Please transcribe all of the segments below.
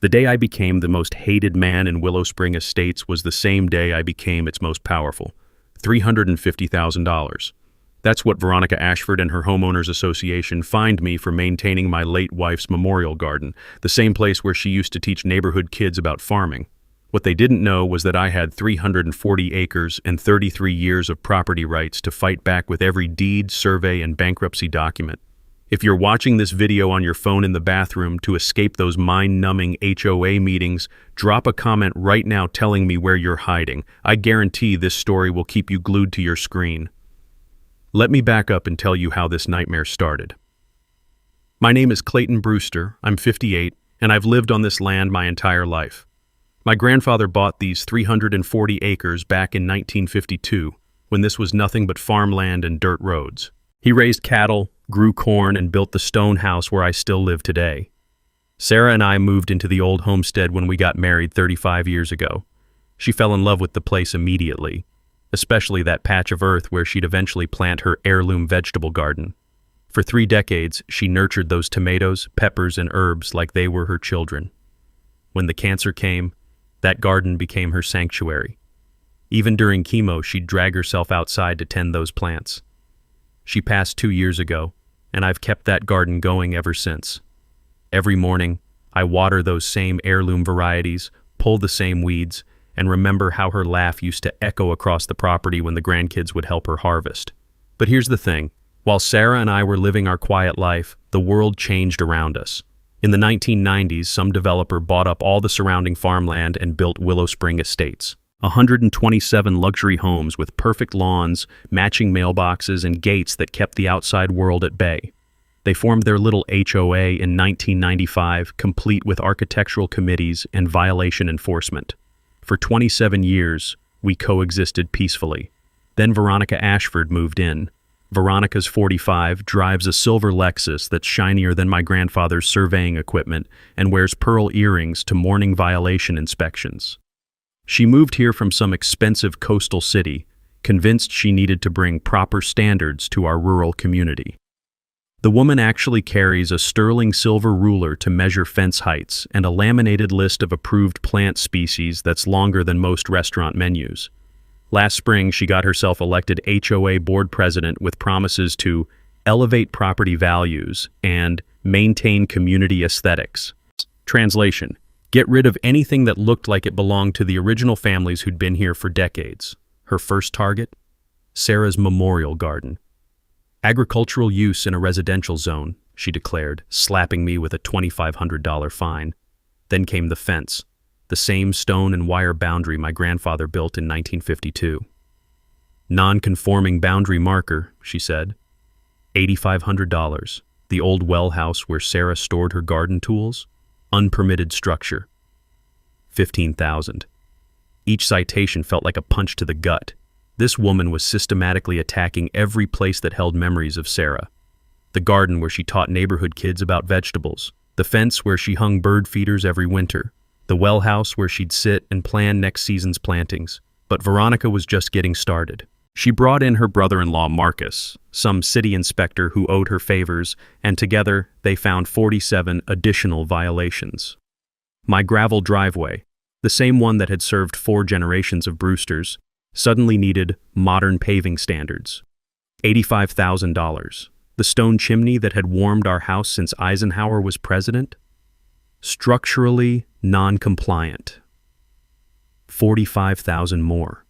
The day I became the most hated man in Willow Spring Estates was the same day I became its most powerful. $350,000. That's what Veronica Ashford and her homeowners association fined me for maintaining my late wife's memorial garden, the same place where she used to teach neighborhood kids about farming. What they didn't know was that I had 340 acres and 33 years of property rights to fight back with every deed, survey, and bankruptcy document. If you're watching this video on your phone in the bathroom to escape those mind-numbing HOA meetings, drop a comment right now telling me where you're hiding. I guarantee this story will keep you glued to your screen. Let me back up and tell you how this nightmare started. My name is Clayton Brewster, I'm 58, and I've lived on this land my entire life. My grandfather bought these 340 acres back in 1952, when this was nothing but farmland and dirt roads. He raised cattle, grew corn, and built the stone house where I still live today. Sarah and I moved into the old homestead when we got married 35 years ago. She fell in love with the place immediately, especially that patch of earth where she'd eventually plant her heirloom vegetable garden. For 3 decades, she nurtured those tomatoes, peppers, and herbs like they were her children. When the cancer came, that garden became her sanctuary. Even during chemo, she'd drag herself outside to tend those plants. She passed 2 years ago, and I've kept that garden going ever since. Every morning, I water those same heirloom varieties, pull the same weeds, and remember how her laugh used to echo across the property when the grandkids would help her harvest. But here's the thing. While Sarah and I were living our quiet life, the world changed around us. In the 1990s, some developer bought up all the surrounding farmland and built Willow Spring Estates. 127 luxury homes with perfect lawns, matching mailboxes, and gates that kept the outside world at bay. They formed their little HOA in 1995, complete with architectural committees and violation enforcement. For 27 years, we coexisted peacefully. Then Veronica Ashford moved in. Veronica's 45, drives a silver Lexus that's shinier than my grandfather's surveying equipment, and wears pearl earrings to morning violation inspections. She moved here from some expensive coastal city, convinced she needed to bring proper standards to our rural community. The woman actually carries a sterling silver ruler to measure fence heights and a laminated list of approved plant species that's longer than most restaurant menus. Last spring, she got herself elected HOA board president with promises to elevate property values and maintain community aesthetics. Translation: get rid of anything that looked like it belonged to the original families who'd been here for decades. Her first target? Sarah's memorial garden. Agricultural use in a residential zone, she declared, slapping me with a $2,500 fine. Then came the fence, the same stone and wire boundary my grandfather built in 1952. Non-conforming boundary marker, she said. $8,500. The old well house where Sarah stored her garden tools. Unpermitted structure. $15,000. Each citation felt like a punch to the gut. This woman was systematically attacking every place that held memories of Sarah. The garden where she taught neighborhood kids about vegetables. The fence where she hung bird feeders every winter. The well house where she'd sit and plan next season's plantings. But Veronica was just getting started. She brought in her brother-in-law Marcus, some city inspector who owed her favors, and together they found 47 additional violations. My gravel driveway, the same one that had served 4 generations of Brewsters, suddenly needed modern paving standards. $85,000. The stone chimney that had warmed our house since Eisenhower was president? Structurally non-compliant. $45,000 more.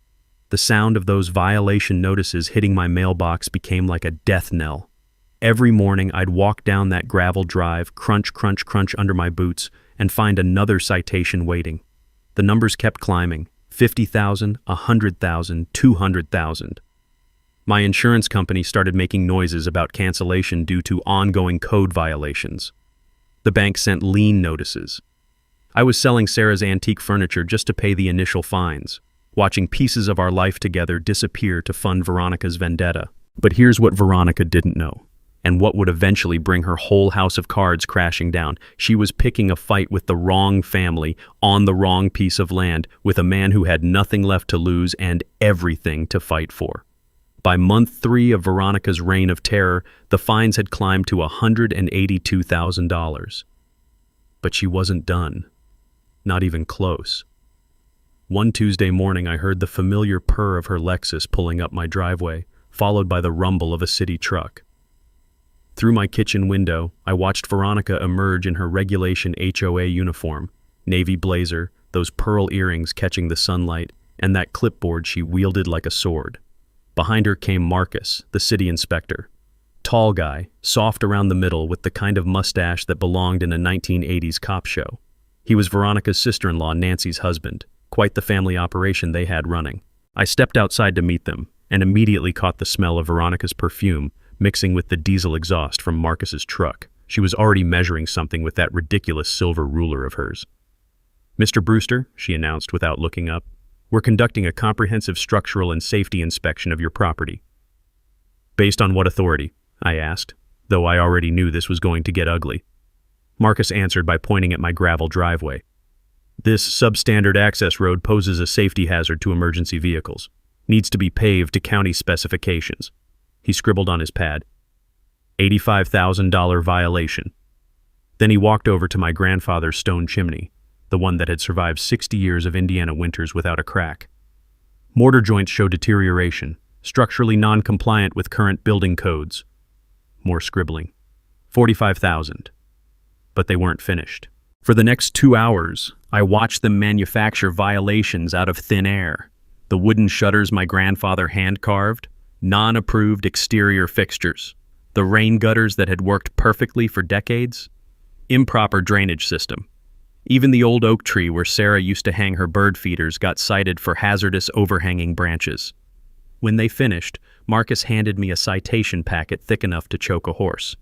The sound of those violation notices hitting my mailbox became like a death knell. Every morning I'd walk down that gravel drive, crunch, crunch, crunch under my boots, and find another citation waiting. The numbers kept climbing. 50,000, 100,000, 200,000. My insurance company started making noises about cancellation due to ongoing code violations. The bank sent lien notices. I was selling Sarah's antique furniture just to pay the initial fines, watching pieces of our life together disappear to fund Veronica's vendetta. But here's what Veronica didn't know, and what would eventually bring her whole house of cards crashing down. She was picking a fight with the wrong family, on the wrong piece of land, with a man who had nothing left to lose and everything to fight for. By month 3 of Veronica's reign of terror, the fines had climbed to $182,000. But she wasn't done. Not even close. One Tuesday morning, I heard the familiar purr of her Lexus pulling up my driveway, followed by the rumble of a city truck. Through my kitchen window, I watched Veronica emerge in her regulation HOA uniform, navy blazer, those pearl earrings catching the sunlight, and that clipboard she wielded like a sword. Behind her came Marcus, the city inspector. Tall guy, soft around the middle with the kind of mustache that belonged in a 1980s cop show. He was Veronica's sister-in-law, Nancy's husband. Quite the family operation they had running. I stepped outside to meet them, and immediately caught the smell of Veronica's perfume mixing with the diesel exhaust from Marcus's truck. She was already measuring something with that ridiculous silver ruler of hers. "Mr. Brewster," she announced without looking up, "we're conducting a comprehensive structural and safety inspection of your property." "Based on what authority?" I asked, though I already knew this was going to get ugly. Marcus answered by pointing at my gravel driveway. "This substandard access road poses a safety hazard to emergency vehicles. Needs to be paved to county specifications." He scribbled on his pad. $85,000 violation. Then he walked over to my grandfather's stone chimney, the one that had survived 60 years of Indiana winters without a crack. Mortar joints show deterioration, structurally non-compliant with current building codes. More scribbling. 45,000. But they weren't finished. For the next 2 hours, I watched them manufacture violations out of thin air. The wooden shutters my grandfather hand-carved, non-approved exterior fixtures, the rain gutters that had worked perfectly for decades, improper drainage system. Even the old oak tree where Sarah used to hang her bird feeders got cited for hazardous overhanging branches. When they finished, Marcus handed me a citation packet thick enough to choke a horse.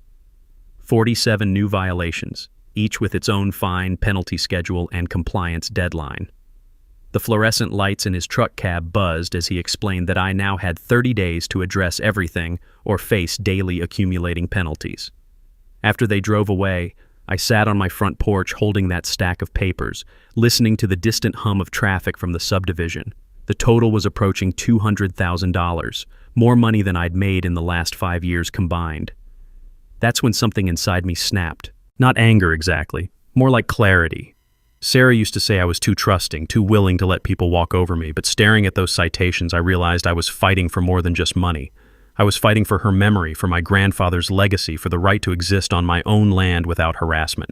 47 new violations, each with its own fine, penalty schedule, and compliance deadline. The fluorescent lights in his truck cab buzzed as he explained that I now had 30 days to address everything or face daily accumulating penalties. After they drove away, I sat on my front porch holding that stack of papers, listening to the distant hum of traffic from the subdivision. The total was approaching $200,000, more money than I'd made in the last 5 years combined. That's when something inside me snapped. Not anger exactly, more like clarity. Sarah used to say I was too trusting, too willing to let people walk over me, but staring at those citations, I realized I was fighting for more than just money. I was fighting for her memory, for my grandfather's legacy, for the right to exist on my own land without harassment.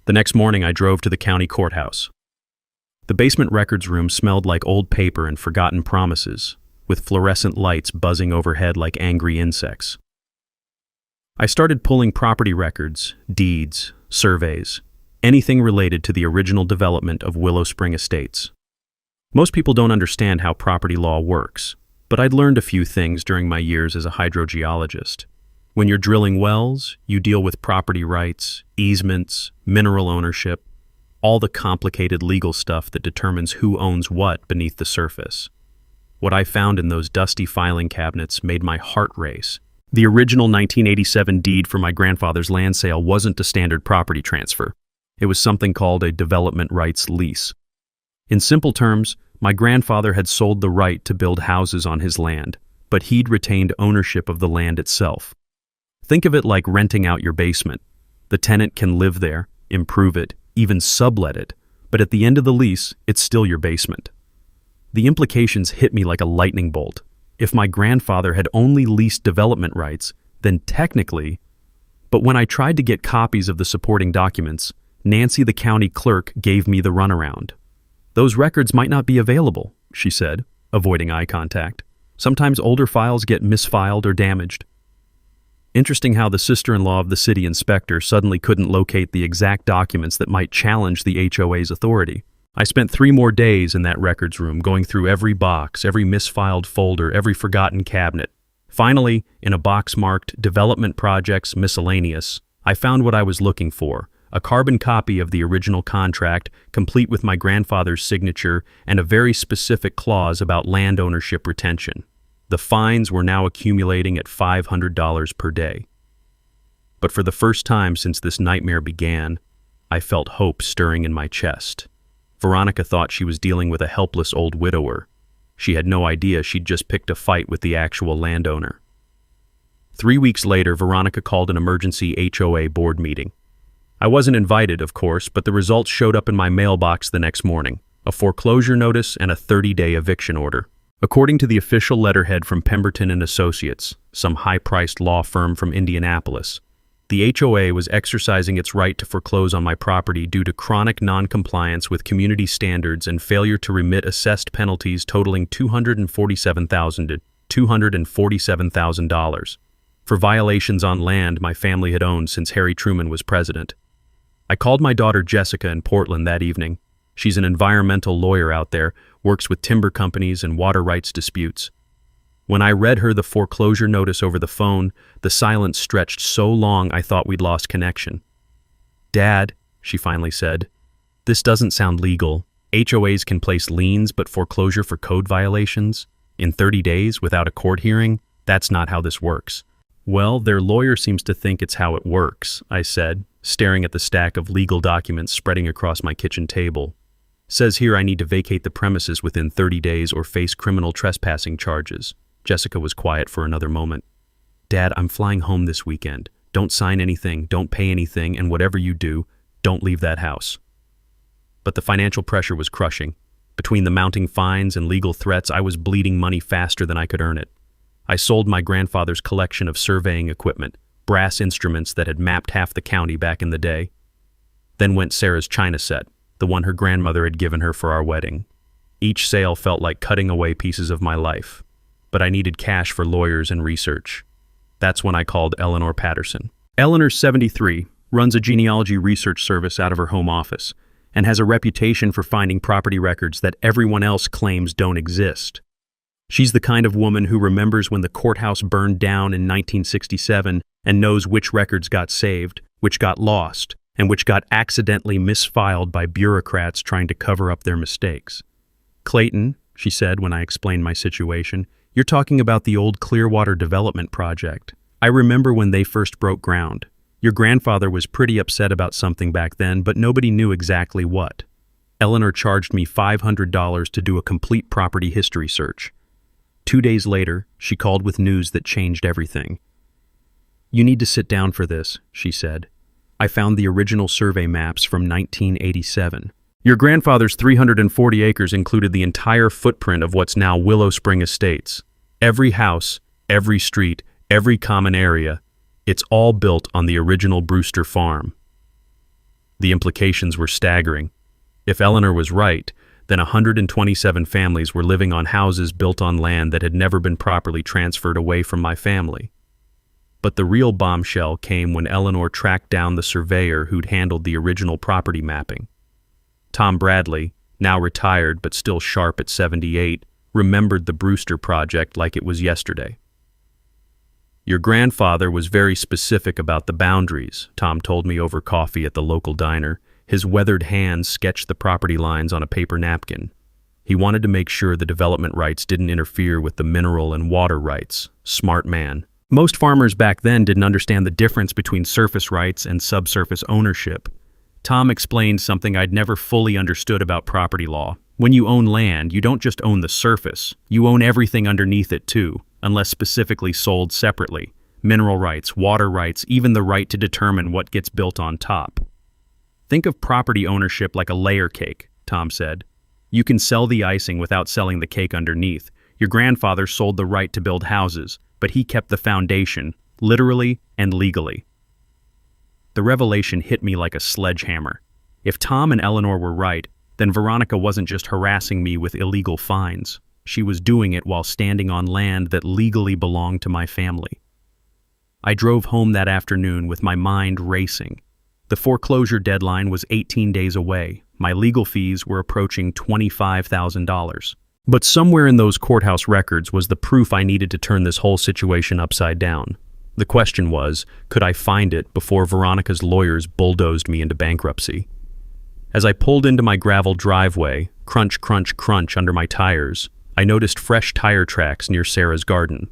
The next morning, I drove to the county courthouse. The basement records room smelled like old paper and forgotten promises, with fluorescent lights buzzing overhead like angry insects. I started pulling property records, deeds, surveys, anything related to the original development of Willow Spring Estates. Most people don't understand how property law works, but I'd learned a few things during my years as a hydrogeologist. When you're drilling wells, you deal with property rights, easements, mineral ownership, all the complicated legal stuff that determines who owns what beneath the surface. What I found in those dusty filing cabinets made my heart race. The original 1987 deed for my grandfather's land sale wasn't a standard property transfer. It was something called a development rights lease. In simple terms, my grandfather had sold the right to build houses on his land, but he'd retained ownership of the land itself. Think of it like renting out your basement. The tenant can live there, improve it, even sublet it, but at the end of the lease, it's still your basement. The implications hit me like a lightning bolt. If my grandfather had only leased development rights, then technically, but when I tried to get copies of the supporting documents, Nancy, the county clerk, gave me the runaround. "Those records might not be available," she said, avoiding eye contact. "Sometimes older files get misfiled or damaged." Interesting how the sister-in-law of the city inspector suddenly couldn't locate the exact documents that might challenge the HOA's authority. I spent 3 more days in that records room going through every box, every misfiled folder, every forgotten cabinet. Finally, in a box marked Development Projects Miscellaneous, I found what I was looking for, a carbon copy of the original contract, complete with my grandfather's signature and a very specific clause about land ownership retention. The fines were now accumulating at $500 per day. But for the first time since this nightmare began, I felt hope stirring in my chest. Veronica thought she was dealing with a helpless old widower. She had no idea she'd just picked a fight with the actual landowner. 3 weeks later, Veronica called an emergency HOA board meeting. I wasn't invited, of course, but the results showed up in my mailbox the next morning: a foreclosure notice and a 30-day eviction order. According to the official letterhead from Pemberton and Associates, some high-priced law firm from Indianapolis, the HOA was exercising its right to foreclose on my property due to chronic non-compliance with community standards and failure to remit assessed penalties totaling $247,000 to $247,000 for violations on land my family had owned since Harry Truman was president. I called my daughter Jessica in Portland that evening. She's an environmental lawyer out there, works with timber companies and water rights disputes. When I read her the foreclosure notice over the phone, the silence stretched so long I thought we'd lost connection. "Dad," she finally said, "this doesn't sound legal. HOAs can place liens, but foreclosure for code violations? In 30 days, without a court hearing? That's not how this works." "Well, their lawyer seems to think it's how it works," I said, staring at the stack of legal documents spreading across my kitchen table. "Says here I need to vacate the premises within 30 days or face criminal trespassing charges." Jessica was quiet for another moment. "Dad, I'm flying home this weekend. Don't sign anything, don't pay anything, and whatever you do, don't leave that house." But the financial pressure was crushing. Between the mounting fines and legal threats, I was bleeding money faster than I could earn it. I sold my grandfather's collection of surveying equipment, brass instruments that had mapped half the county back in the day. Then went Sarah's china set, the one her grandmother had given her for our wedding. Each sale felt like cutting away pieces of my life. But I needed cash for lawyers and research. That's when I called Eleanor Patterson. Eleanor's 73, runs a genealogy research service out of her home office, and has a reputation for finding property records that everyone else claims don't exist. She's the kind of woman who remembers when the courthouse burned down in 1967 and knows which records got saved, which got lost, and which got accidentally misfiled by bureaucrats trying to cover up their mistakes. "Clayton," she said when I explained my situation, "you're talking about the old Clearwater Development Project. I remember when they first broke ground. Your grandfather was pretty upset about something back then, but nobody knew exactly what. Eleanor charged me $500 to do a complete property history search. 2 days later, she called with news that changed everything. "You need to sit down for this," she said. "I found the original survey maps from 1987. Your grandfather's 340 acres included the entire footprint of what's now Willow Spring Estates. Every house, every street, every common area, it's all built on the original Brewster farm." The implications were staggering. If Eleanor was right, then 127 families were living on houses built on land that had never been properly transferred away from my family. But the real bombshell came when Eleanor tracked down the surveyor who'd handled the original property mapping. Tom Bradley, now retired but still sharp at 78, remembered the Brewster project like it was yesterday. "Your grandfather was very specific about the boundaries," Tom told me over coffee at the local diner. His weathered hands sketched the property lines on a paper napkin. He wanted to make sure the development rights didn't interfere with the mineral and water rights. Smart man. Most farmers back then didn't understand the difference between surface rights and subsurface ownership. Tom explained something I'd never fully understood about property law. When you own land, you don't just own the surface. You own everything underneath it too, unless specifically sold separately. Mineral rights, water rights, even the right to determine what gets built on top. "Think of property ownership like a layer cake," Tom said. "You can sell the icing without selling the cake underneath. Your grandfather sold the right to build houses, but he kept the foundation, literally and legally." The revelation hit me like a sledgehammer. If Tom and Eleanor were right, then Veronica wasn't just harassing me with illegal fines. She was doing it while standing on land that legally belonged to my family. I drove home that afternoon with my mind racing. The foreclosure deadline was 18 days away. My legal fees were approaching $25,000. But somewhere in those courthouse records was the proof I needed to turn this whole situation upside down. The question was, could I find it before Veronica's lawyers bulldozed me into bankruptcy? As I pulled into my gravel driveway, crunch, crunch, crunch under my tires, I noticed fresh tire tracks near Sarah's garden.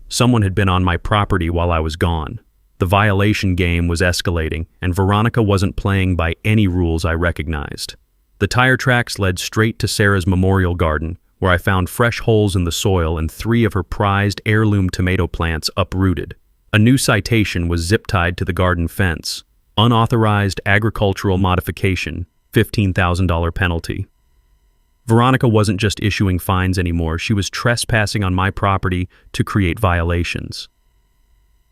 Someone had been on my property while I was gone. The violation game was escalating, and Veronica wasn't playing by any rules I recognized. The tire tracks led straight to Sarah's memorial garden, where I found fresh holes in the soil and 3 of her prized heirloom tomato plants uprooted. A new citation was zip-tied to the garden fence. Unauthorized agricultural modification, $15,000 penalty. Veronica wasn't just issuing fines anymore, she was trespassing on my property to create violations.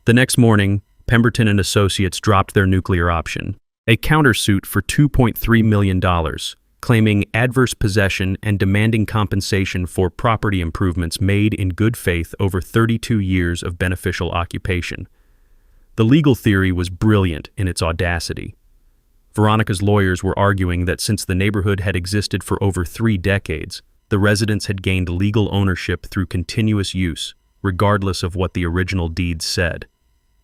The next morning, Pemberton and Associates dropped their nuclear option, a countersuit for $2.3 million, claiming adverse possession and demanding compensation for property improvements made in good faith over 32 years of beneficial occupation. The legal theory was brilliant in its audacity. Veronica's lawyers were arguing that since the neighborhood had existed for over 3 decades, the residents had gained legal ownership through continuous use, regardless of what the original deeds said.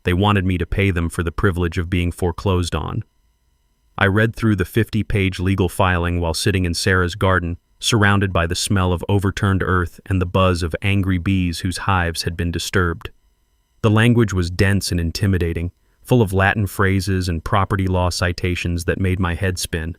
They wanted me to pay them for the privilege of being foreclosed on. I read through the 50-page legal filing while sitting in Sarah's garden, surrounded by the smell of overturned earth and the buzz of angry bees whose hives had been disturbed. The language was dense and intimidating, full of Latin phrases and property law citations that made my head spin.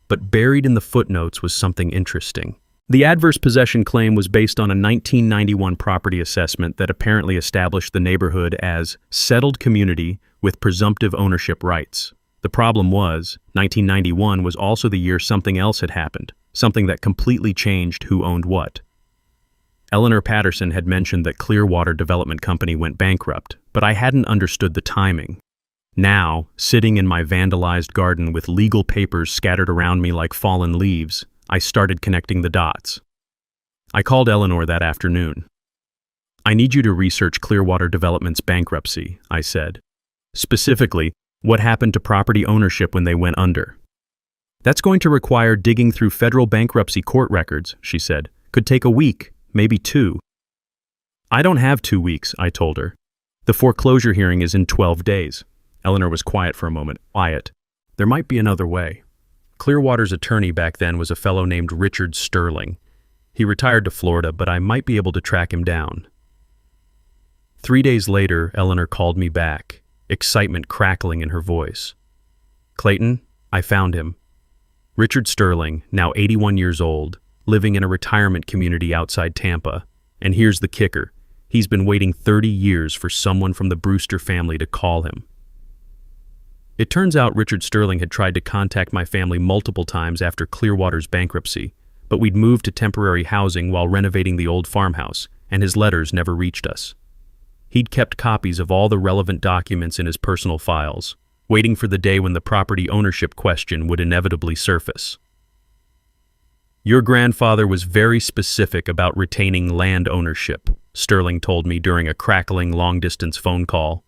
But buried in the footnotes was something interesting. The adverse possession claim was based on a 1991 property assessment that apparently established the neighborhood as settled community with presumptive ownership rights. The problem was, 1991 was also the year something else had happened, something that completely changed who owned what. Eleanor Patterson had mentioned that Clearwater Development Company went bankrupt, but I hadn't understood the timing. Now, sitting in my vandalized garden with legal papers scattered around me like fallen leaves, I started connecting the dots. I called Eleanor that afternoon. "I need you to research Clearwater Development's bankruptcy," I said. "Specifically, what happened to property ownership when they went under?" "That's going to require digging through federal bankruptcy court records," she said. "Could take a week, maybe 2. "I don't have 2 weeks," I told her. "The foreclosure hearing is in 12 days. Eleanor was quiet for a moment. "Quiet. There might be another way." Clearwater's attorney back then was a fellow named Richard Sterling. He retired to Florida, but I might be able to track him down. 3 days later, Eleanor called me back, excitement crackling in her voice. "Clayton, I found him. Richard Sterling, now 81 years old, living in a retirement community outside Tampa. And here's the kicker. He's been waiting 30 years for someone from the Brewster family to call him." It turns out Richard Sterling had tried to contact my family multiple times after Clearwater's bankruptcy, but we'd moved to temporary housing while renovating the old farmhouse, and his letters never reached us. He'd kept copies of all the relevant documents in his personal files, waiting for the day when the property ownership question would inevitably surface. "Your grandfather was very specific about retaining land ownership," Sterling told me during a crackling long-distance phone call.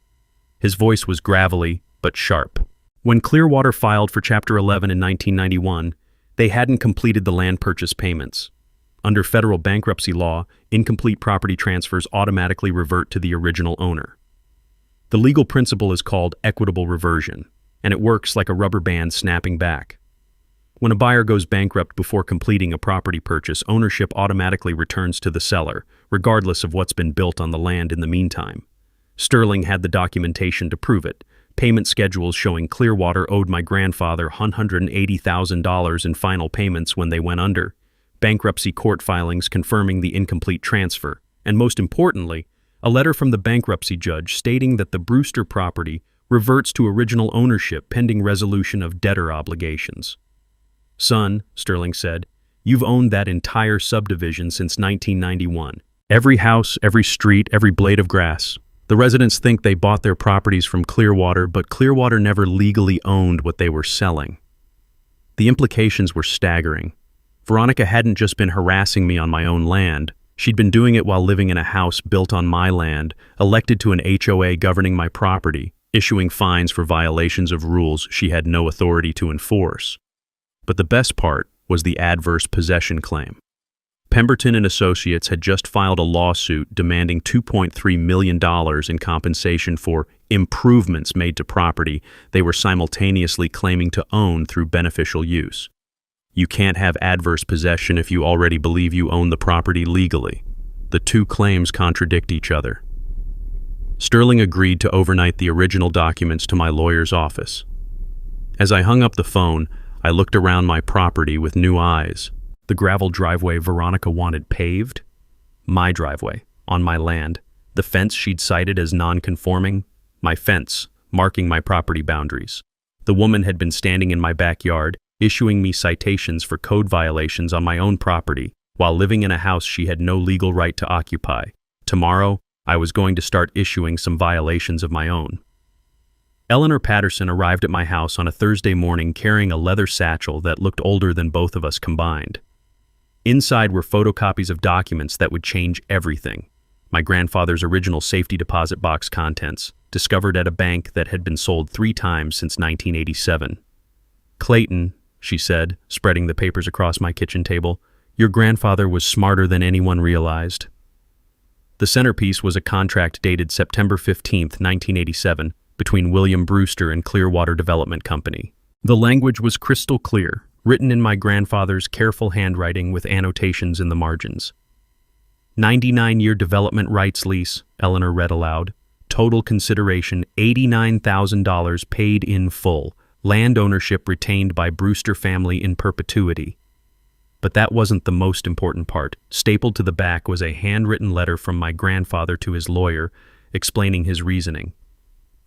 His voice was gravelly, but sharp. When Clearwater filed for Chapter 11 in 1991, they hadn't completed the land purchase payments. Under federal bankruptcy law, incomplete property transfers automatically revert to the original owner. The legal principle is called equitable reversion, and it works like a rubber band snapping back. When a buyer goes bankrupt before completing a property purchase, ownership automatically returns to the seller, regardless of what's been built on the land in the meantime. Sterling had the documentation to prove it. Payment schedules showing Clearwater owed my grandfather $180,000 in final payments when they went under, bankruptcy court filings confirming the incomplete transfer, and most importantly, a letter from the bankruptcy judge stating that the Brewster property reverts to original ownership pending resolution of debtor obligations. "Son," Sterling said, "you've owned that entire subdivision since 1991. Every house, every street, every blade of grass. The residents think they bought their properties from Clearwater, but Clearwater never legally owned what they were selling." The implications were staggering. Veronica hadn't just been harassing me on my own land. She'd been doing it while living in a house built on my land, elected to an HOA governing my property, issuing fines for violations of rules she had no authority to enforce. But the best part was the adverse possession claim. Pemberton and Associates had just filed a lawsuit demanding $2.3 million in compensation for improvements made to property they were simultaneously claiming to own through beneficial use. You can't have adverse possession if you already believe you own the property legally. The two claims contradict each other. Sterling agreed to overnight the original documents to my lawyer's office. As I hung up the phone, I looked around my property with new eyes. The gravel driveway Veronica wanted paved? My driveway, on my land. The fence she'd cited as non-conforming? My fence, marking my property boundaries. The woman had been standing in my backyard, issuing me citations for code violations on my own property, while living in a house she had no legal right to occupy. Tomorrow, I was going to start issuing some violations of my own. Eleanor Patterson arrived at my house on a Thursday morning carrying a leather satchel that looked older than both of us combined. Inside were photocopies of documents that would change everything. My grandfather's original safety deposit box contents, discovered at a bank that had been sold 3 times since 1987. "Clayton," she said, spreading the papers across my kitchen table, "your grandfather was smarter than anyone realized." The centerpiece was a contract dated September 15, 1987, between William Brewster and Clearwater Development Company. The language was crystal clear, written in my grandfather's careful handwriting with annotations in the margins. 99-year development rights lease, Eleanor read aloud. Total consideration $89,000 paid in full. Land ownership retained by Brewster family in perpetuity. But that wasn't the most important part. Stapled to the back was a handwritten letter from my grandfather to his lawyer, explaining his reasoning.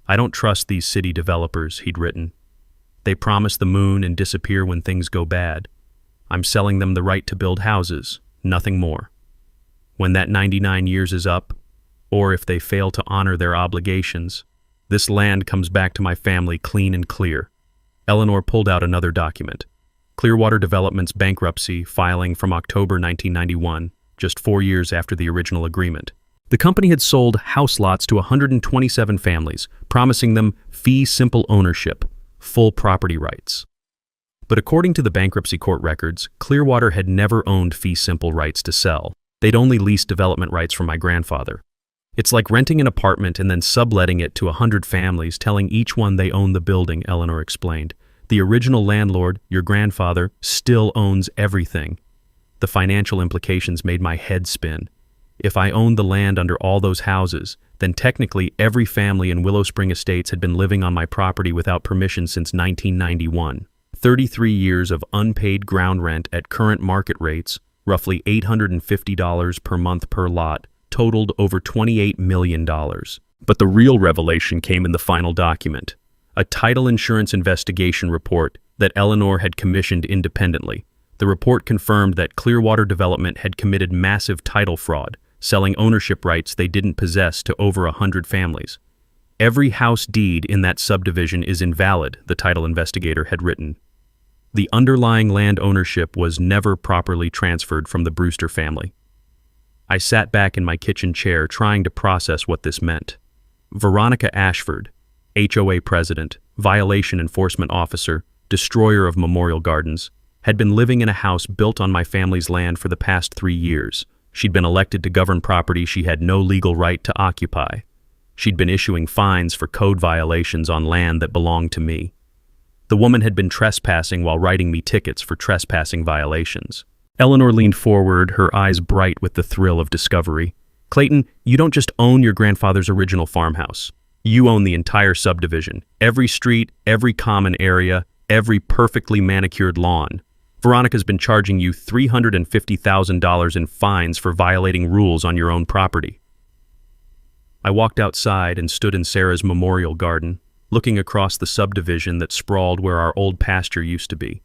"I don't trust these city developers," he'd written. "They promise the moon and disappear when things go bad. I'm selling them the right to build houses, nothing more. When that 99 years is up, or if they fail to honor their obligations, this land comes back to my family clean and clear." Eleanor pulled out another document. Clearwater Development's bankruptcy filing from October 1991, just 4 years after the original agreement. The company had sold house lots to 127 families, promising them fee-simple ownership, full property rights. But according to the bankruptcy court records, Clearwater had never owned fee-simple rights to sell. They'd only leased development rights from my grandfather. "It's like renting an apartment and then subletting it to 100 families, telling each one they own the building," Eleanor explained. "The original landlord, your grandfather, still owns everything." The financial implications made my head spin. If I owned the land under all those houses, then technically every family in Willow Spring Estates had been living on my property without permission since 1991. 33 years of unpaid ground rent at current market rates, roughly $850 per month per lot, totaled over $28 million. But the real revelation came in the final document, a title insurance investigation report that Eleanor had commissioned independently. The report confirmed that Clearwater Development had committed massive title fraud, selling ownership rights they didn't possess to over 100 families. "Every house deed in that subdivision is invalid," the title investigator had written. The underlying land ownership was never properly transferred from the Brewster family. I sat back in my kitchen chair trying to process what this meant. Veronica Ashford, HOA president, violation enforcement officer, destroyer of Memorial Gardens, had been living in a house built on my family's land for the past 3 years. She'd been elected to govern property she had no legal right to occupy. She'd been issuing fines for code violations on land that belonged to me. The woman had been trespassing while writing me tickets for trespassing violations. Eleanor leaned forward, her eyes bright with the thrill of discovery. "Clayton, you don't just own your grandfather's original farmhouse. You own the entire subdivision, every street, every common area, every perfectly manicured lawn. Veronica's been charging you $350,000 in fines for violating rules on your own property." I walked outside and stood in Sarah's memorial garden, looking across the subdivision that sprawled where our old pasture used to be.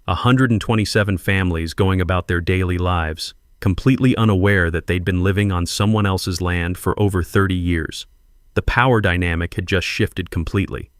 127 families going about their daily lives, completely unaware that they'd been living on someone else's land for over 30 years. The power dynamic had just shifted completely.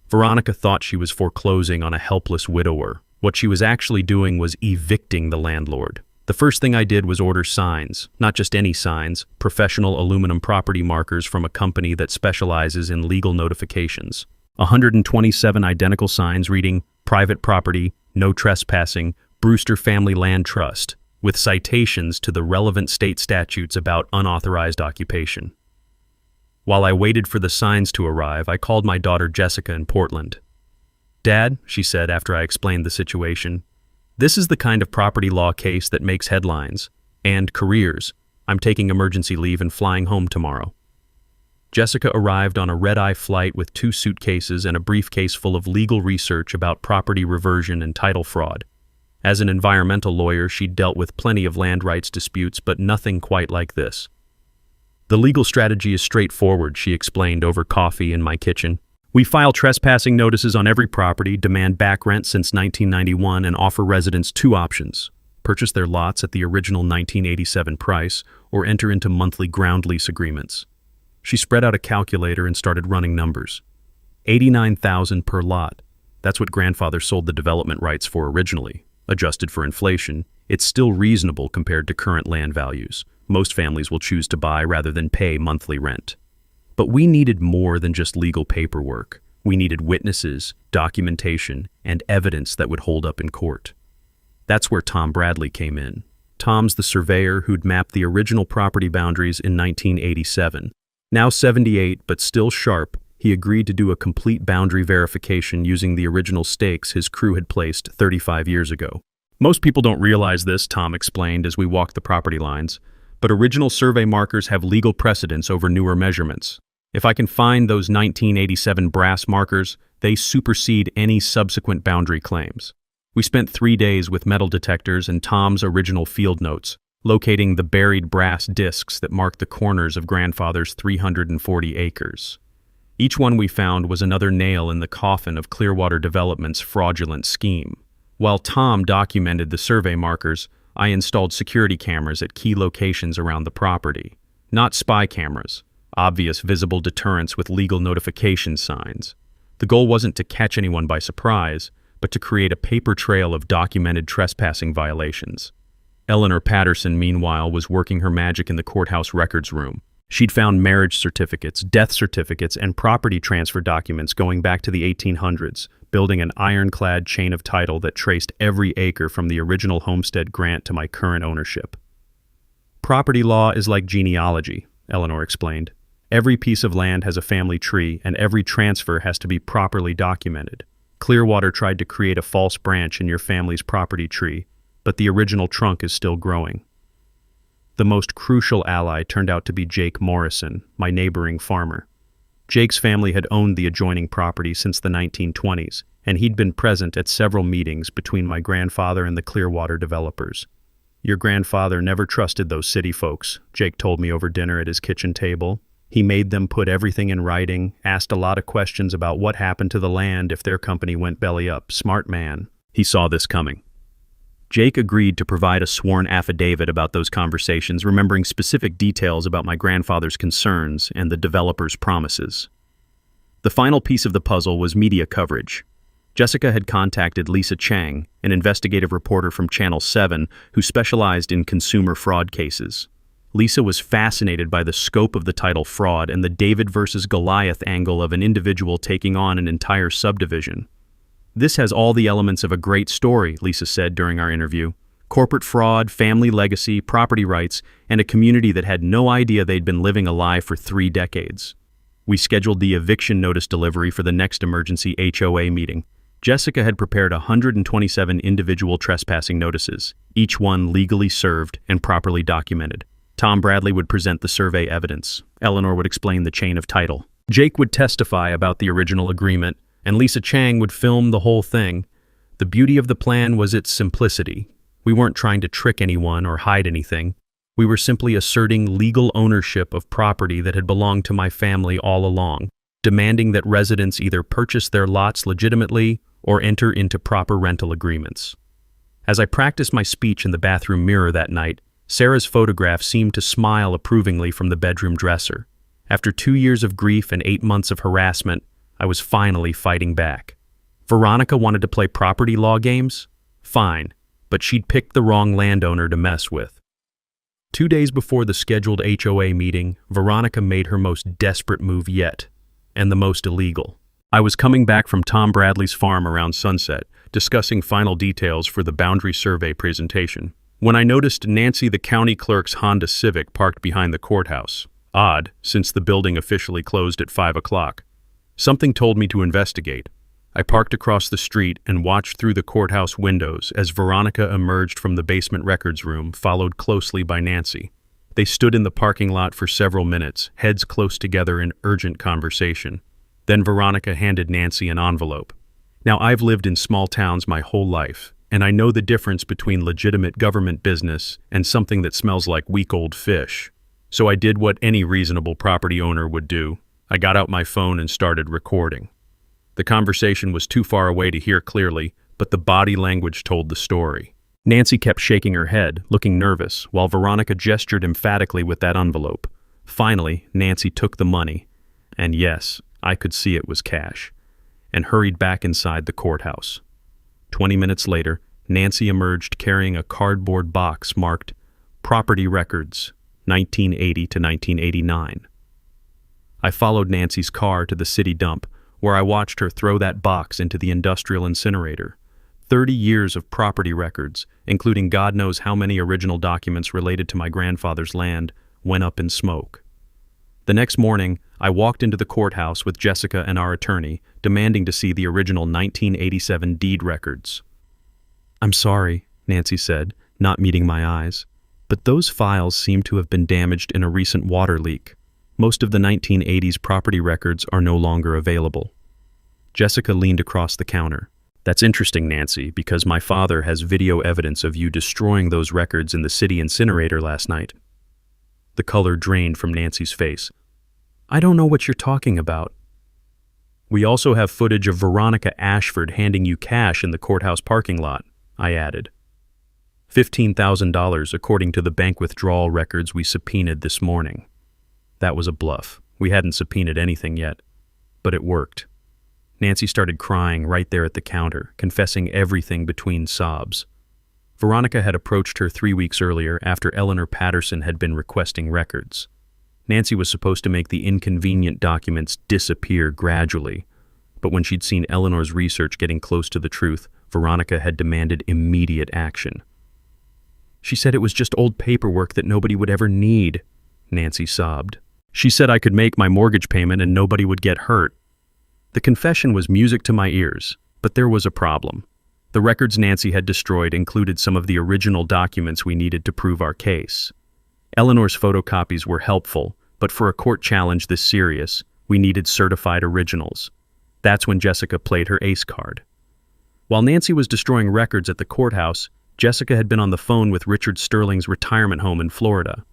Veronica thought she was foreclosing on a helpless widower. What she was actually doing was evicting the landlord. The first thing I did was order signs, not just any signs, professional aluminum property markers from a company that specializes in legal notifications. 127 identical signs reading, "Private property, no trespassing, Brewster Family Land Trust," with citations to the relevant state statutes about unauthorized occupation. While I waited for the signs to arrive, I called my daughter Jessica in Portland. "Dad," she said after I explained the situation, "this is the kind of property law case that makes headlines and careers. I'm taking emergency leave and flying home tomorrow." Jessica arrived on a red-eye flight with 2 suitcases and a briefcase full of legal research about property reversion and title fraud. As an environmental lawyer, she'd dealt with plenty of land rights disputes, but nothing quite like this. "The legal strategy is straightforward," she explained over coffee in my kitchen. We file trespassing notices on every property, demand back rent since 1991, and offer residents two options: purchase their lots at the original 1987 price or enter into monthly ground lease agreements. She spread out a calculator and started running numbers. $89,000 per lot. That's what grandfather sold the development rights for originally. Adjusted for inflation, it's still reasonable compared to current land values. Most families will choose to buy rather than pay monthly rent. But we needed more than just legal paperwork. We needed witnesses, documentation, and evidence that would hold up in court. That's where Tom Bradley came in. Tom's the surveyor who'd mapped the original property boundaries in 1987. Now 78, but still sharp, he agreed to do a complete boundary verification using the original stakes his crew had placed 35 years ago. Most people don't realize this, Tom explained as we walked the property lines, but original survey markers have legal precedence over newer measurements. If I can find those 1987 brass markers, they supersede any subsequent boundary claims. We spent 3 days with metal detectors and Tom's original field notes, locating the buried brass discs that mark the corners of grandfather's 340 acres. Each one we found was another nail in the coffin of Clearwater Development's fraudulent scheme. While Tom documented the survey markers, I installed security cameras at key locations around the property. Not spy cameras, obvious visible deterrents with legal notification signs. The goal wasn't to catch anyone by surprise, but to create a paper trail of documented trespassing violations. Eleanor Patterson, meanwhile, was working her magic in the courthouse records room. She'd found marriage certificates, death certificates, and property transfer documents going back to the 1800s, building an ironclad chain of title that traced every acre from the original homestead grant to my current ownership. Property law is like genealogy, Eleanor explained. Every piece of land has a family tree, and every transfer has to be properly documented. Clearwater tried to create a false branch in your family's property tree, but the original trunk is still growing. The most crucial ally turned out to be Jake Morrison, my neighboring farmer. Jake's family had owned the adjoining property since the 1920s, and he'd been present at several meetings between my grandfather and the Clearwater developers. Your grandfather never trusted those city folks, Jake told me over dinner at his kitchen table. He made them put everything in writing, asked a lot of questions about what happened to the land if their company went belly up. Smart man. He saw this coming. Jake agreed to provide a sworn affidavit about those conversations, remembering specific details about my grandfather's concerns and the developer's promises. The final piece of the puzzle was media coverage. Jessica had contacted Lisa Chang, an investigative reporter from Channel 7 who specialized in consumer fraud cases. Lisa was fascinated by the scope of the title fraud and the David versus Goliath angle of an individual taking on an entire subdivision. This has all the elements of a great story, Lisa said during our interview. Corporate fraud, family legacy, property rights, and a community that had no idea they'd been living a lie for 3 decades. We scheduled the eviction notice delivery for the next emergency HOA meeting. Jessica had prepared 127 individual trespassing notices, each one legally served and properly documented. Tom Bradley would present the survey evidence. Eleanor would explain the chain of title. Jake would testify about the original agreement, and Lisa Chang would film the whole thing. The beauty of the plan was its simplicity. We weren't trying to trick anyone or hide anything. We were simply asserting legal ownership of property that had belonged to my family all along, demanding that residents either purchase their lots legitimately or enter into proper rental agreements. As I practiced my speech in the bathroom mirror that night, Sarah's photograph seemed to smile approvingly from the bedroom dresser. After 2 years of grief and 8 months of harassment, I was finally fighting back. Veronica wanted to play property law games? Fine, but she'd picked the wrong landowner to mess with. 2 days before the scheduled HOA meeting, Veronica made her most desperate move yet, and the most illegal. I was coming back from Tom Bradley's farm around sunset, discussing final details for the boundary survey presentation, when I noticed Nancy the county clerk's Honda Civic parked behind the courthouse. Odd, since the building officially closed at 5 o'clock. Something told me to investigate. I parked across the street and watched through the courthouse windows as Veronica emerged from the basement records room, followed closely by Nancy. They stood in the parking lot for several minutes, heads close together in urgent conversation. Then Veronica handed Nancy an envelope. Now, I've lived in small towns my whole life, and I know the difference between legitimate government business and something that smells like week-old fish. So I did what any reasonable property owner would do. I got out my phone and started recording. The conversation was too far away to hear clearly, but the body language told the story. Nancy kept shaking her head, looking nervous, while Veronica gestured emphatically with that envelope. Finally, Nancy took the money, and yes, I could see it was cash, and hurried back inside the courthouse. 20 minutes later, Nancy emerged carrying a cardboard box marked Property Records, 1980 to 1989. I followed Nancy's car to the city dump, where I watched her throw that box into the industrial incinerator. 30 years of property records, including God knows how many original documents related to my grandfather's land, went up in smoke. The next morning, I walked into the courthouse with Jessica and our attorney, demanding to see the original 1987 deed records. "I'm sorry," Nancy said, not meeting my eyes, "but those files seem to have been damaged in a recent water leak. Most of the 1980s property records are no longer available." Jessica leaned across the counter. "That's interesting, Nancy, because my father has video evidence of you destroying those records in the city incinerator last night." The color drained from Nancy's face. "I don't know what you're talking about." "We also have footage of Veronica Ashford handing you cash in the courthouse parking lot," I added. $15,000 according to the bank withdrawal records we subpoenaed this morning. That was a bluff. We hadn't subpoenaed anything yet. But it worked. Nancy started crying right there at the counter, confessing everything between sobs. Veronica had approached her 3 weeks earlier after Eleanor Patterson had been requesting records. Nancy was supposed to make the inconvenient documents disappear gradually, but when she'd seen Eleanor's research getting close to the truth, Veronica had demanded immediate action. "She said it was just old paperwork that nobody would ever need," Nancy sobbed. "She said I could make my mortgage payment and nobody would get hurt." The confession was music to my ears, but there was a problem. The records Nancy had destroyed included some of the original documents we needed to prove our case. Eleanor's photocopies were helpful, but for a court challenge this serious, we needed certified originals. That's when Jessica played her ace card. While Nancy was destroying records at the courthouse, Jessica had been on the phone with Richard Sterling's retirement home in Florida.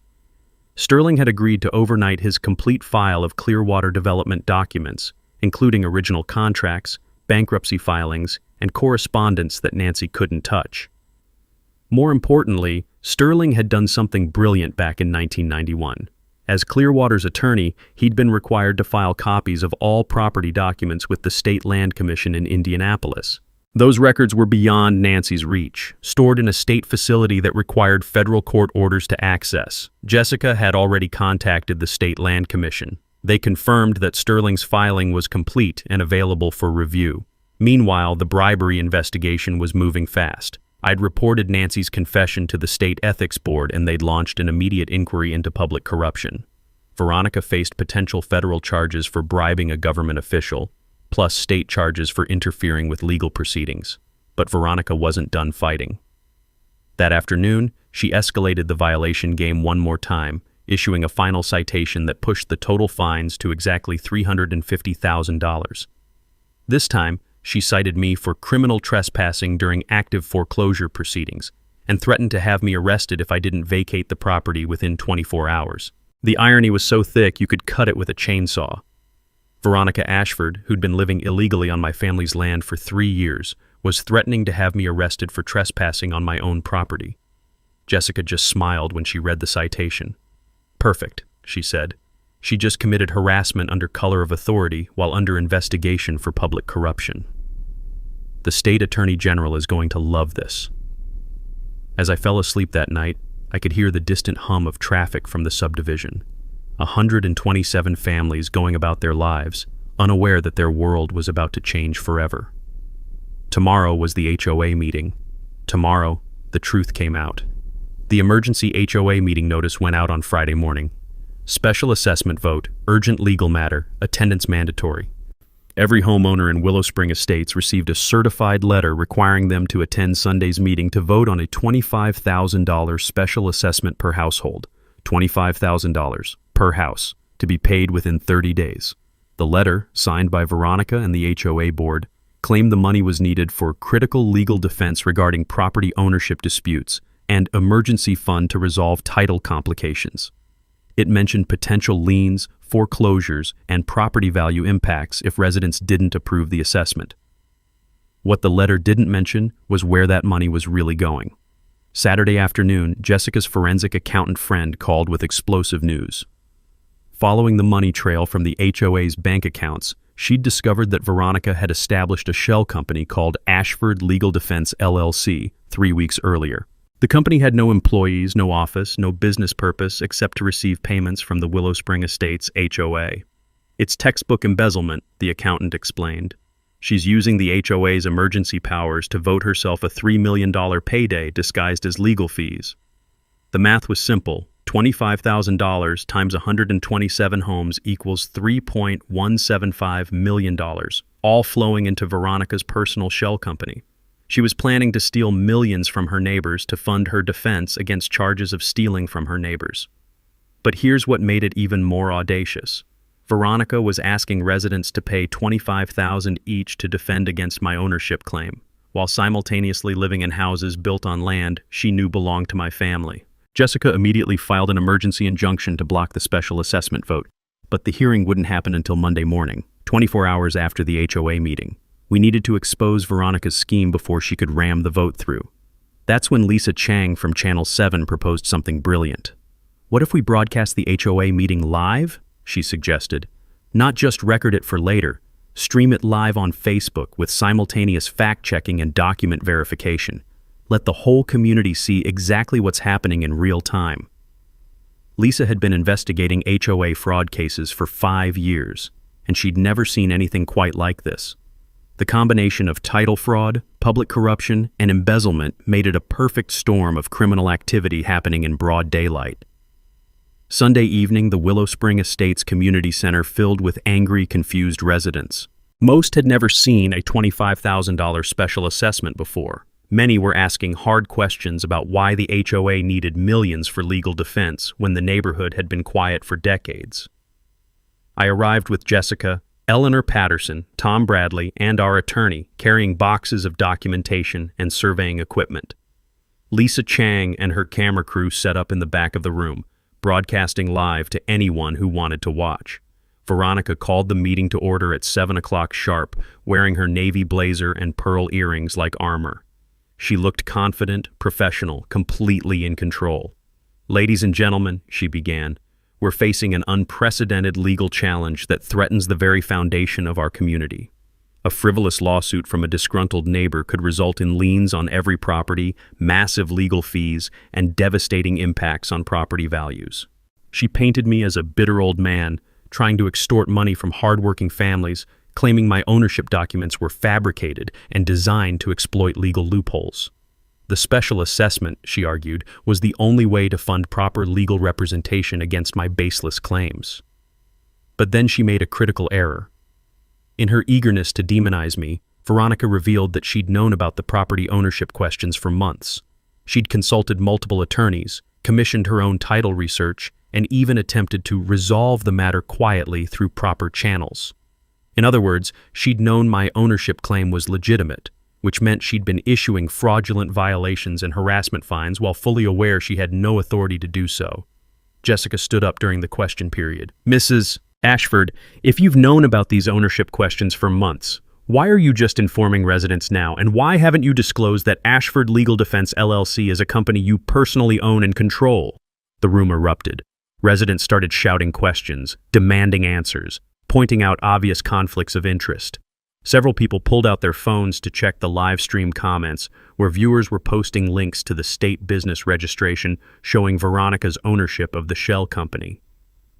Sterling had agreed to overnight his complete file of Clearwater development documents, including original contracts, bankruptcy filings, and correspondence that Nancy couldn't touch. More importantly, Sterling had done something brilliant back in 1991. As Clearwater's attorney, he'd been required to file copies of all property documents with the State Land Commission in Indianapolis. Those records were beyond Nancy's reach, stored in a state facility that required federal court orders to access. Jessica had already contacted the State Land Commission. They confirmed that Sterling's filing was complete and available for review. Meanwhile, the bribery investigation was moving fast. I'd reported Nancy's confession to the State Ethics Board, and they'd launched an immediate inquiry into public corruption. Veronica faced potential federal charges for bribing a government official, plus state charges for interfering with legal proceedings. But Veronica wasn't done fighting. That afternoon, she escalated the violation game one more time, issuing a final citation that pushed the total fines to exactly $350,000. This time, she cited me for criminal trespassing during active foreclosure proceedings and threatened to have me arrested if I didn't vacate the property within 24 hours. The irony was so thick you could cut it with a chainsaw. Veronica Ashford, who'd been living illegally on my family's land for 3 years, was threatening to have me arrested for trespassing on my own property. Jessica just smiled when she read the citation. "Perfect," she said. She just committed harassment under color of authority while under investigation for public corruption. The state attorney general is going to love this. As I fell asleep that night, I could hear the distant hum of traffic from the subdivision. 127 families going about their lives, unaware that their world was about to change forever. Tomorrow was the HOA meeting. Tomorrow, the truth came out. The emergency HOA meeting notice went out on Friday morning. Special assessment vote, urgent legal matter, attendance mandatory. Every homeowner in Willow Spring Estates received a certified letter requiring them to attend Sunday's meeting to vote on a $25,000 special assessment per household, $25,000 per house, to be paid within 30 days. The letter, signed by Veronica and the HOA board, claimed the money was needed for critical legal defense regarding property ownership disputes and emergency fund to resolve title complications. It mentioned potential liens, foreclosures, and property value impacts if residents didn't approve the assessment. What the letter didn't mention was where that money was really going. Saturday afternoon, Jessica's forensic accountant friend called with explosive news. Following the money trail from the HOA's bank accounts, she'd discovered that Veronica had established a shell company called Ashford Legal Defense LLC 3 weeks earlier. The company had no employees, no office, no business purpose except to receive payments from the Willow Spring Estates HOA. It's textbook embezzlement, the accountant explained. She's using the HOA's emergency powers to vote herself a $3 million payday disguised as legal fees. The math was simple. $25,000 times 127 homes equals $3.175 million, all flowing into Veronica's personal shell company. She was planning to steal millions from her neighbors to fund her defense against charges of stealing from her neighbors. But here's what made it even more audacious. Veronica was asking residents to pay $25,000 each to defend against my ownership claim, while simultaneously living in houses built on land she knew belonged to my family. Jessica immediately filed an emergency injunction to block the special assessment vote, but the hearing wouldn't happen until Monday morning, 24 hours after the HOA meeting. We needed to expose Veronica's scheme before she could ram the vote through. That's when Lisa Chang from Channel 7 proposed something brilliant. What if we broadcast the HOA meeting live? She suggested. Not just record it for later, stream it live on Facebook with simultaneous fact-checking and document verification. Let the whole community see exactly what's happening in real time. Lisa had been investigating HOA fraud cases for 5 years, and she'd never seen anything quite like this. The combination of title fraud, public corruption, and embezzlement made it a perfect storm of criminal activity happening in broad daylight. Sunday evening, the Willow Spring Estates Community Center filled with angry, confused residents. Most had never seen a $25,000 special assessment before. Many were asking hard questions about why the HOA needed millions for legal defense when the neighborhood had been quiet for decades. I arrived with Jessica, Eleanor Patterson, Tom Bradley, and our attorney, carrying boxes of documentation and surveying equipment. Lisa Chang and her camera crew set up in the back of the room, broadcasting live to anyone who wanted to watch. Veronica called the meeting to order at 7 o'clock sharp, wearing her navy blazer and pearl earrings like armor. She looked confident, professional, completely in control. "Ladies and gentlemen," she began, "we're facing an unprecedented legal challenge that threatens the very foundation of our community. A frivolous lawsuit from a disgruntled neighbor could result in liens on every property, massive legal fees, and devastating impacts on property values." She painted me as a bitter old man, trying to extort money from hardworking families, claiming my ownership documents were fabricated and designed to exploit legal loopholes. The special assessment, she argued, was the only way to fund proper legal representation against my baseless claims. But then she made a critical error. In her eagerness to demonize me, Veronica revealed that she'd known about the property ownership questions for months. She'd consulted multiple attorneys, commissioned her own title research, and even attempted to resolve the matter quietly through proper channels. In other words, she'd known my ownership claim was legitimate, which meant she'd been issuing fraudulent violations and harassment fines while fully aware she had no authority to do so. Jessica stood up during the question period. "Mrs. Ashford, if you've known about these ownership questions for months, why are you just informing residents now, and why haven't you disclosed that Ashford Legal Defense LLC is a company you personally own and control?" The room erupted. Residents started shouting questions, demanding answers, pointing out obvious conflicts of interest. Several people pulled out their phones to check the live stream comments, where viewers were posting links to the state business registration showing Veronica's ownership of the shell company.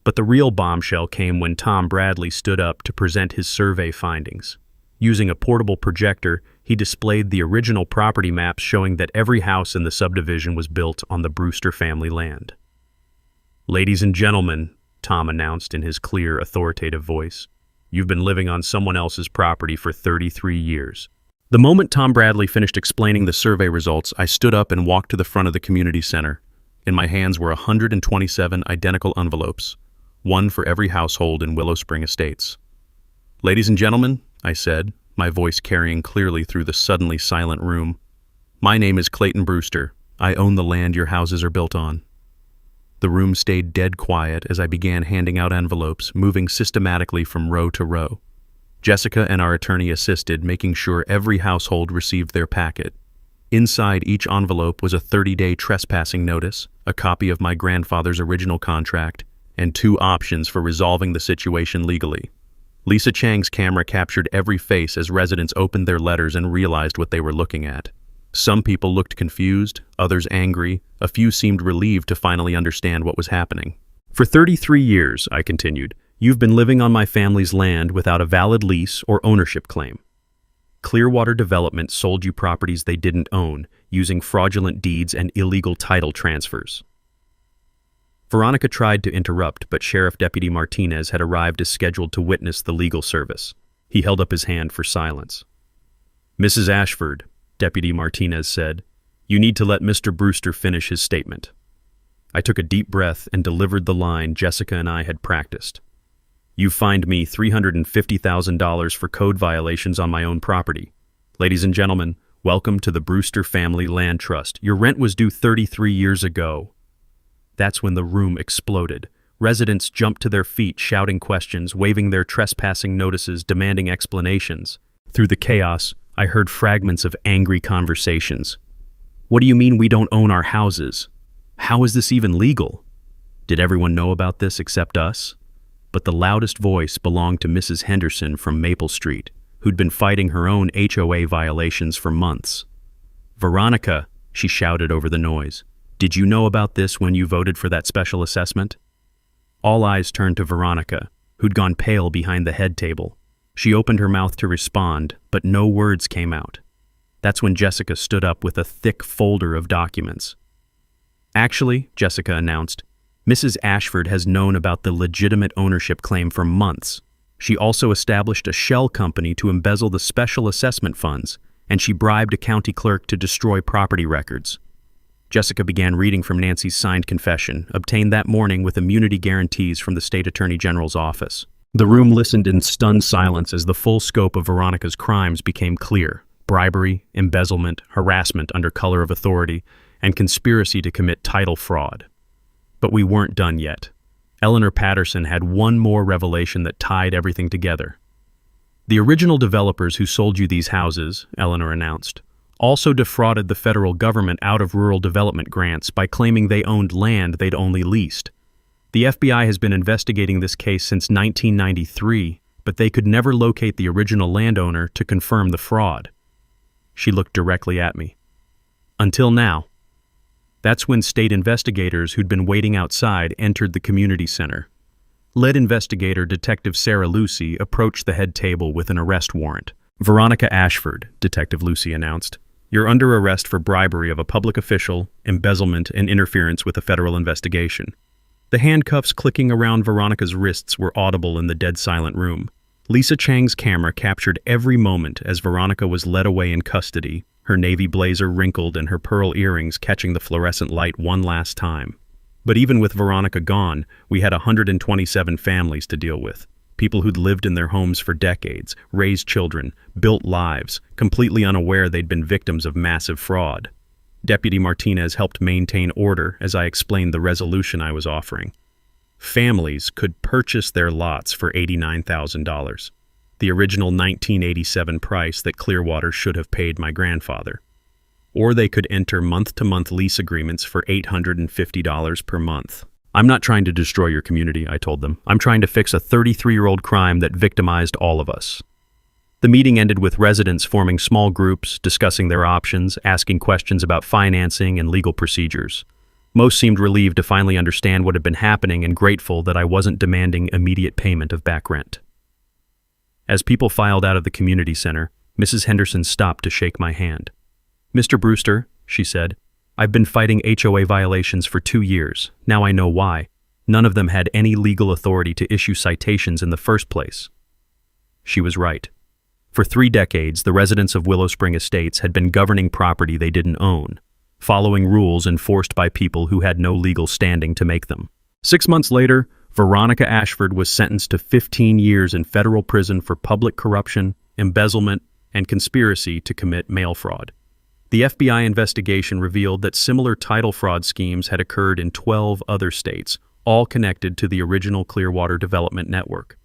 But the real bombshell came when Tom Bradley stood up to present his survey findings. Using a portable projector, he displayed the original property maps showing that every house in the subdivision was built on the Brewster family land. "Ladies and gentlemen," Tom announced in his clear, authoritative voice, "you've been living on someone else's property for 33 years. The moment Tom Bradley finished explaining the survey results, I stood up and walked to the front of the community center. In my hands were 127 identical envelopes, one for every household in Willow Spring Estates. "Ladies and gentlemen," I said, my voice carrying clearly through the suddenly silent room, "my name is Clayton Brewster. I own the land your houses are built on." The room stayed dead quiet as I began handing out envelopes, moving systematically from row to row. Jessica and our attorney assisted, making sure every household received their packet. Inside each envelope was a 30-day trespassing notice, a copy of my grandfather's original contract, and 2 options for resolving the situation legally. Lisa Chang's camera captured every face as residents opened their letters and realized what they were looking at. Some people looked confused, others angry, a few seemed relieved to finally understand what was happening. For 33 years, I continued, you've been living on my family's land without a valid lease or ownership claim. Clearwater Development sold you properties they didn't own, using fraudulent deeds and illegal title transfers. Veronica tried to interrupt, but Sheriff Deputy Martinez had arrived as scheduled to witness the legal service. He held up his hand for silence. Mrs. Ashford, Deputy Martinez said, you need to let Mr. Brewster finish his statement. I took a deep breath and delivered the line Jessica and I had practiced. You fined me $350,000 for code violations on my own property. Ladies and gentlemen, welcome to the Brewster Family Land Trust. Your rent was due 33 years ago. That's when the room exploded. Residents jumped to their feet, shouting questions, waving their trespassing notices, demanding explanations. Through the chaos, I heard fragments of angry conversations. What do you mean we don't own our houses? How is this even legal? Did everyone know about this except us? But the loudest voice belonged to Mrs. Henderson from Maple Street, who'd been fighting her own HOA violations for months. Veronica, she shouted over the noise, did you know about this when you voted for that special assessment? All eyes turned to Veronica, who'd gone pale behind the head table. She opened her mouth to respond, but no words came out. That's when Jessica stood up with a thick folder of documents. Actually, Jessica announced, Mrs. Ashford has known about the legitimate ownership claim for months. She also established a shell company to embezzle the special assessment funds, and she bribed a county clerk to destroy property records. Jessica began reading from Nancy's signed confession, obtained that morning with immunity guarantees from the State Attorney General's office. The room listened in stunned silence as the full scope of Veronica's crimes became clear: bribery, embezzlement, harassment under color of authority, and conspiracy to commit title fraud. But we weren't done yet. Eleanor Patterson had one more revelation that tied everything together. The original developers who sold you these houses, Eleanor announced, also defrauded the federal government out of rural development grants by claiming they owned land they'd only leased. The FBI has been investigating this case since 1993, but they could never locate the original landowner to confirm the fraud. She looked directly at me. Until now. That's when state investigators who'd been waiting outside entered the community center. Lead investigator Detective Sarah Lucy approached the head table with an arrest warrant. Veronica Ashford, Detective Lucy announced, you're under arrest for bribery of a public official, embezzlement, and interference with a federal investigation. The handcuffs clicking around Veronica's wrists were audible in the dead-silent room. Lisa Chang's camera captured every moment as Veronica was led away in custody, her navy blazer wrinkled and her pearl earrings catching the fluorescent light one last time. But even with Veronica gone, we had 127 families to deal with. People who'd lived in their homes for decades, raised children, built lives, completely unaware they'd been victims of massive fraud. Deputy Martinez helped maintain order as I explained the resolution I was offering. Families could purchase their lots for $89,000. The original 1987 price that Clearwater should have paid my grandfather. Or they could enter month-to-month lease agreements for $850 per month. I'm not trying to destroy your community, I told them. I'm trying to fix a 33-year-old crime that victimized all of us. The meeting ended with residents forming small groups, discussing their options, asking questions about financing and legal procedures. Most seemed relieved to finally understand what had been happening and grateful that I wasn't demanding immediate payment of back rent. As people filed out of the community center, Mrs. Henderson stopped to shake my hand. Mr. Brewster, she said, I've been fighting HOA violations for 2 years. Now I know why. None of them had any legal authority to issue citations in the first place. She was right. For 3 decades, the residents of Willow Spring Estates had been governing property they didn't own, following rules enforced by people who had no legal standing to make them. 6 months later, Veronica Ashford was sentenced to 15 years in federal prison for public corruption, embezzlement, and conspiracy to commit mail fraud. The FBI investigation revealed that similar title fraud schemes had occurred in 12 other states, all connected to the original Clearwater Development Network.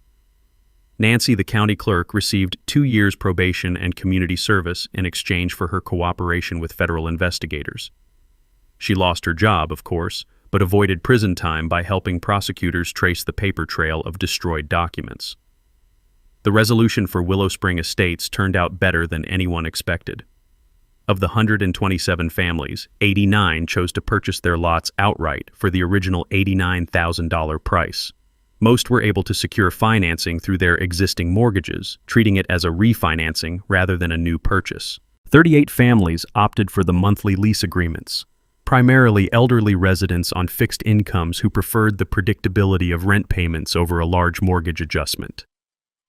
Nancy, the county clerk, received 2 years probation and community service in exchange for her cooperation with federal investigators. She lost her job, of course, but avoided prison time by helping prosecutors trace the paper trail of destroyed documents. The resolution for Willow Spring Estates turned out better than anyone expected. Of the 127 families, 89 chose to purchase their lots outright for the original $89,000 price. Most were able to secure financing through their existing mortgages, treating it as a refinancing rather than a new purchase. 38 families opted for the monthly lease agreements, primarily elderly residents on fixed incomes who preferred the predictability of rent payments over a large mortgage adjustment.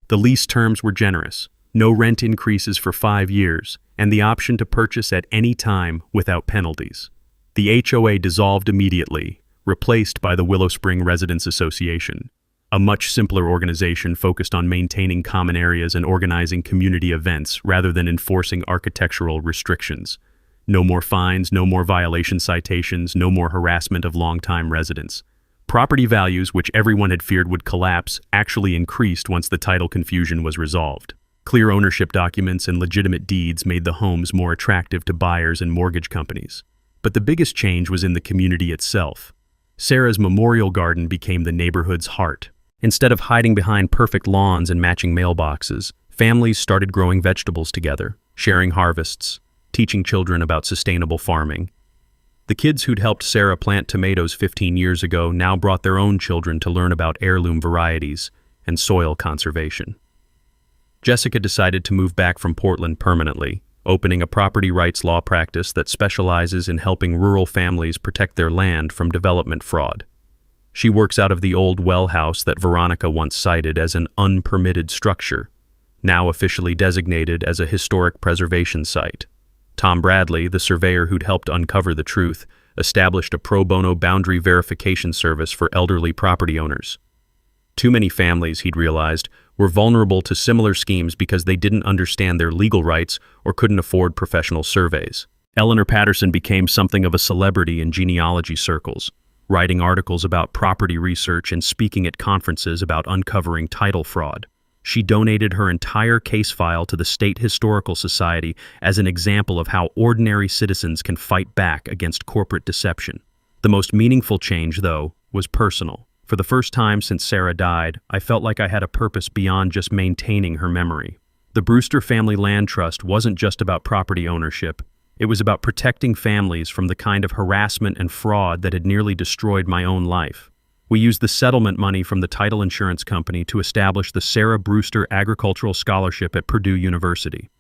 The lease terms were generous, no rent increases for 5 years, and the option to purchase at any time without penalties. The HOA dissolved immediately, replaced by the Willow Spring Residents Association, a much simpler organization focused on maintaining common areas and organizing community events rather than enforcing architectural restrictions. No more fines, no more violation citations, no more harassment of longtime residents. Property values, which everyone had feared would collapse, actually increased once the title confusion was resolved. Clear ownership documents and legitimate deeds made the homes more attractive to buyers and mortgage companies. But the biggest change was in the community itself. Sarah's memorial garden became the neighborhood's heart. Instead of hiding behind perfect lawns and matching mailboxes, families started growing vegetables together, sharing harvests, teaching children about sustainable farming. The kids who'd helped Sarah plant tomatoes 15 years ago now brought their own children to learn about heirloom varieties and soil conservation. Jessica decided to move back from Portland permanently, opening a property rights law practice that specializes in helping rural families protect their land from development fraud. She works out of the old well house that Veronica once cited as an unpermitted structure, now officially designated as a historic preservation site. Tom Bradley, the surveyor who'd helped uncover the truth, established a pro bono boundary verification service for elderly property owners. Too many families, he'd realized, were vulnerable to similar schemes because they didn't understand their legal rights or couldn't afford professional surveys. Eleanor Patterson became something of a celebrity in genealogy circles, writing articles about property research and speaking at conferences about uncovering title fraud. She donated her entire case file to the State Historical Society as an example of how ordinary citizens can fight back against corporate deception. The most meaningful change, though, was personal. For the first time since Sarah died, I felt like I had a purpose beyond just maintaining her memory. The Brewster Family Land Trust wasn't just about property ownership. It was about protecting families from the kind of harassment and fraud that had nearly destroyed my own life. We used the settlement money from the title insurance company to establish the Sarah Brewster Agricultural Scholarship at Purdue University.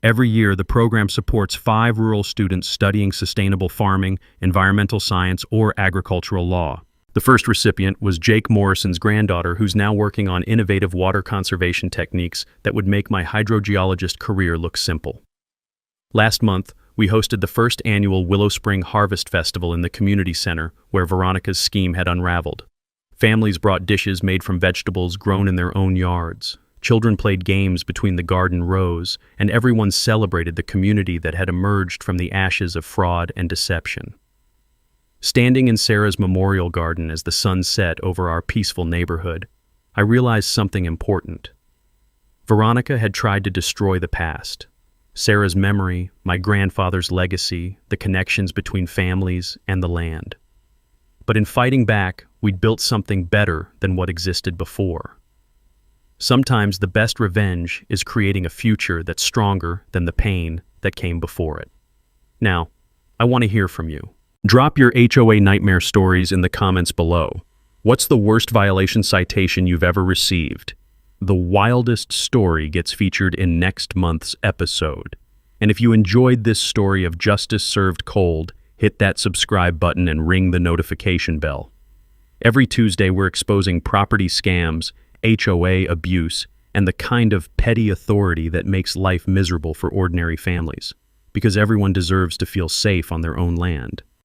Every year, the program supports 5 rural students studying sustainable farming, environmental science, or agricultural law. The first recipient was Jake Morrison's granddaughter, who's now working on innovative water conservation techniques that would make my hydrogeologist career look simple. Last month, we hosted the first annual Willow Spring Harvest Festival in the community center where Veronica's scheme had unraveled. Families brought dishes made from vegetables grown in their own yards. Children played games between the garden rows, and everyone celebrated the community that had emerged from the ashes of fraud and deception. Standing in Sarah's memorial garden as the sun set over our peaceful neighborhood, I realized something important. Veronica had tried to destroy the past. Sarah's memory, my grandfather's legacy, the connections between families and the land. But in fighting back, we'd built something better than what existed before. Sometimes the best revenge is creating a future that's stronger than the pain that came before it. Now, I want to hear from you. Drop your HOA nightmare stories in the comments below. What's the worst violation citation you've ever received? The wildest story gets featured in next month's episode. And if you enjoyed this story of justice served cold, hit that subscribe button and ring the notification bell. Every Tuesday, we're exposing property scams, HOA abuse, and the kind of petty authority that makes life miserable for ordinary families, because everyone deserves to feel safe on their own land.